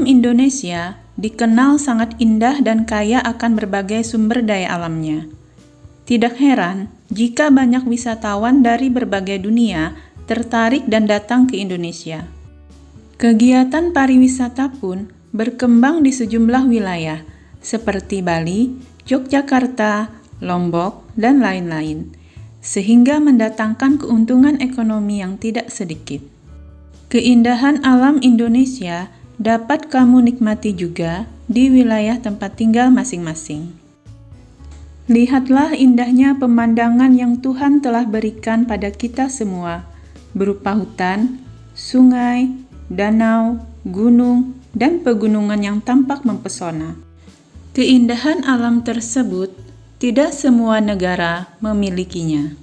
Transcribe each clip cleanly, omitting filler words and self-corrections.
Alam Indonesia dikenal sangat indah dan kaya akan berbagai sumber daya alamnya. Tidak heran jika banyak wisatawan dari berbagai dunia tertarik dan datang ke Indonesia. Kegiatan pariwisata pun berkembang di sejumlah wilayah seperti Bali, Yogyakarta, Lombok, dan lain-lain, sehingga mendatangkan keuntungan ekonomi yang tidak sedikit. Keindahan alam Indonesia dapat kamu nikmati juga di wilayah tempat tinggal masing-masing. Lihatlah indahnya pemandangan yang Tuhan telah berikan pada kita semua, berupa hutan, sungai, danau, gunung, dan pegunungan yang tampak mempesona. Keindahan alam tersebut tidak semua negara memilikinya.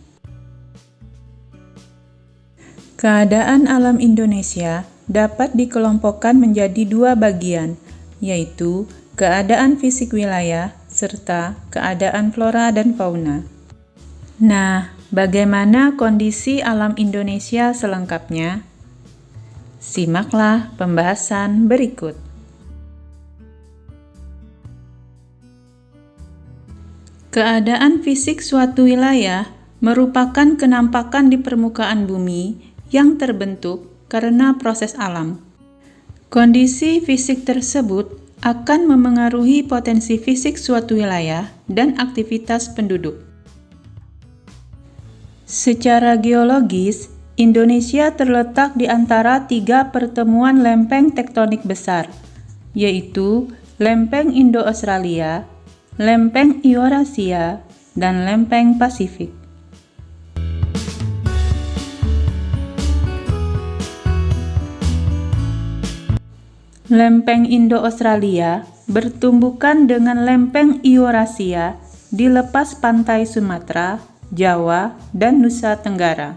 Keadaan alam Indonesia dapat dikelompokkan menjadi dua bagian, yaitu keadaan fisik wilayah serta keadaan flora dan fauna. Nah, bagaimana kondisi alam Indonesia selengkapnya? Simaklah pembahasan berikut. Keadaan fisik suatu wilayah merupakan kenampakan di permukaan bumi yang terbentuk karena proses alam. Kondisi fisik tersebut akan memengaruhi potensi fisik suatu wilayah dan aktivitas penduduk. Secara geologis, Indonesia terletak di antara tiga pertemuan lempeng tektonik besar, yaitu lempeng Indo-Australia, lempeng Eurasia, dan lempeng Pasifik. Lempeng Indo-Australia bertumbukan dengan lempeng Eurasia di lepas pantai Sumatera, Jawa, dan Nusa Tenggara.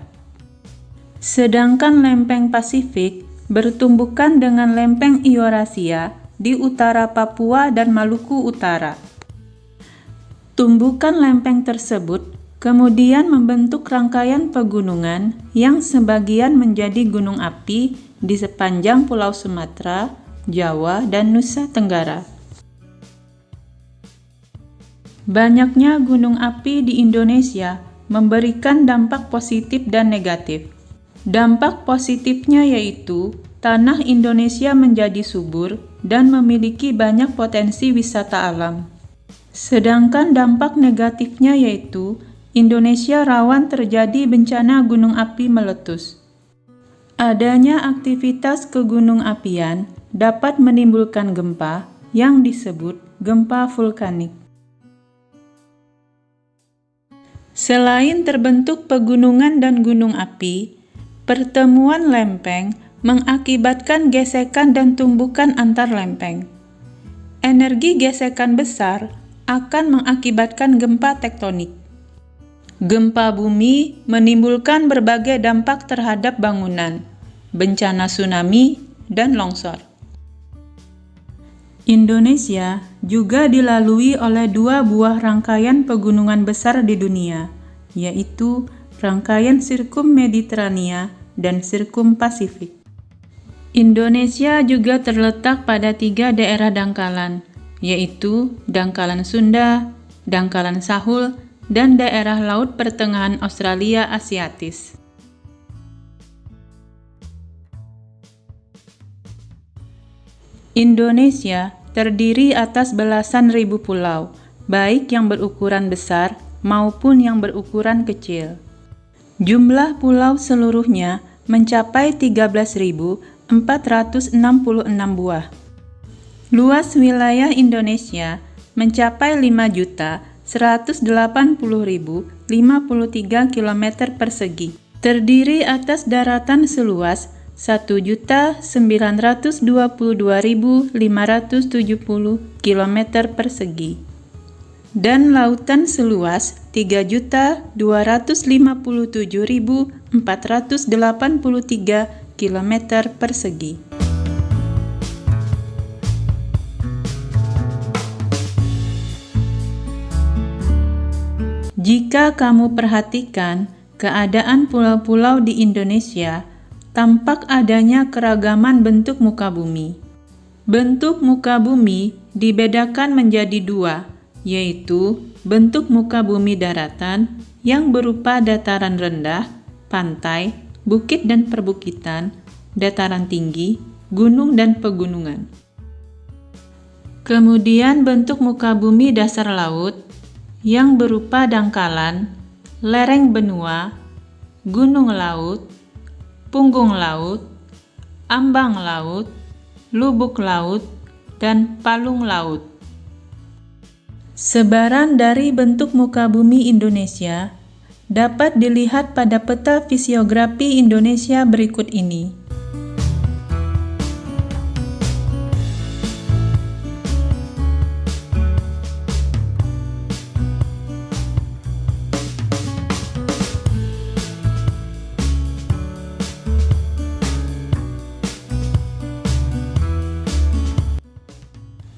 Sedangkan lempeng Pasifik bertumbukan dengan lempeng Eurasia di utara Papua dan Maluku Utara. Tumbukan lempeng tersebut kemudian membentuk rangkaian pegunungan yang sebagian menjadi gunung api di sepanjang Pulau Sumatera, Jawa, dan Nusa Tenggara. Banyaknya gunung api di Indonesia memberikan dampak positif dan negatif. Dampak positifnya yaitu tanah Indonesia menjadi subur dan memiliki banyak potensi wisata alam. Sedangkan dampak negatifnya yaitu Indonesia rawan terjadi bencana gunung api meletus. Adanya aktivitas kegunung apian dapat menimbulkan gempa yang disebut gempa vulkanik. Selain terbentuk pegunungan dan gunung api, pertemuan lempeng mengakibatkan gesekan dan tumbukan antar lempeng. Energi gesekan besar akan mengakibatkan gempa tektonik. Gempa bumi menimbulkan berbagai dampak terhadap bangunan, bencana tsunami, dan longsor. Indonesia juga dilalui oleh dua buah rangkaian pegunungan besar di dunia, yaitu rangkaian Sirkum Mediterania dan Sirkum Pasifik. Indonesia juga terletak pada tiga daerah dangkalan, yaitu Dangkalan Sunda, Dangkalan Sahul, dan daerah Laut Pertengahan Australia Asiatis. Indonesia terdiri atas belasan ribu pulau, baik yang berukuran besar maupun yang berukuran kecil. Jumlah pulau seluruhnya mencapai 13.466 buah. Luas wilayah Indonesia mencapai 5.180.053 km persegi, terdiri atas daratan seluas 1.922.570 km persegi dan lautan seluas 3.257.483 km persegi. Jika kamu perhatikan keadaan pulau-pulau di Indonesia, tampak adanya keragaman bentuk muka bumi. Bentuk muka bumi dibedakan menjadi dua, yaitu bentuk muka bumi daratan yang berupa dataran rendah, pantai, bukit dan perbukitan, dataran tinggi, gunung dan pegunungan. Kemudian bentuk muka bumi dasar laut yang berupa dangkalan, lereng benua, gunung laut, punggung laut, ambang laut, lubuk laut, dan palung laut. Sebaran dari bentuk muka bumi Indonesia dapat dilihat pada peta fisiografi Indonesia berikut ini.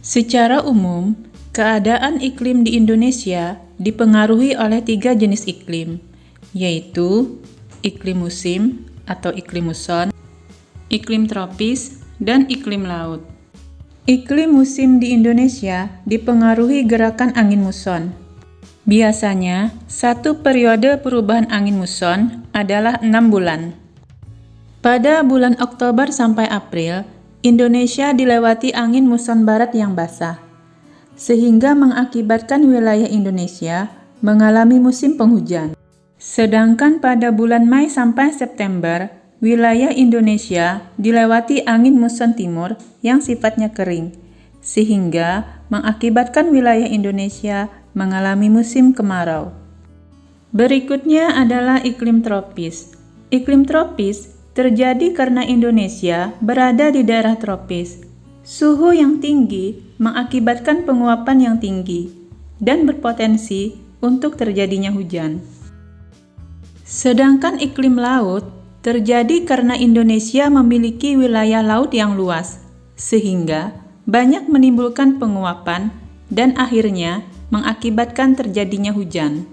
Secara umum, keadaan iklim di Indonesia dipengaruhi oleh 3 jenis iklim, yaitu iklim musim atau iklim muson, iklim tropis, dan iklim laut. Iklim musim di Indonesia dipengaruhi gerakan angin muson. Biasanya, satu periode perubahan angin muson adalah 6 bulan. Pada bulan Oktober sampai April, Indonesia dilewati angin muson barat yang basah, sehingga mengakibatkan wilayah Indonesia mengalami musim penghujan. Sedangkan pada bulan Mei sampai September, wilayah Indonesia dilewati angin muson timur yang sifatnya kering, sehingga mengakibatkan wilayah Indonesia mengalami musim kemarau. Berikutnya adalah iklim tropis. Iklim tropis terjadi karena Indonesia berada di daerah tropis. Suhu yang tinggi mengakibatkan penguapan yang tinggi dan berpotensi untuk terjadinya hujan. Sedangkan iklim laut terjadi karena Indonesia memiliki wilayah laut yang luas, sehingga banyak menimbulkan penguapan dan akhirnya mengakibatkan terjadinya hujan.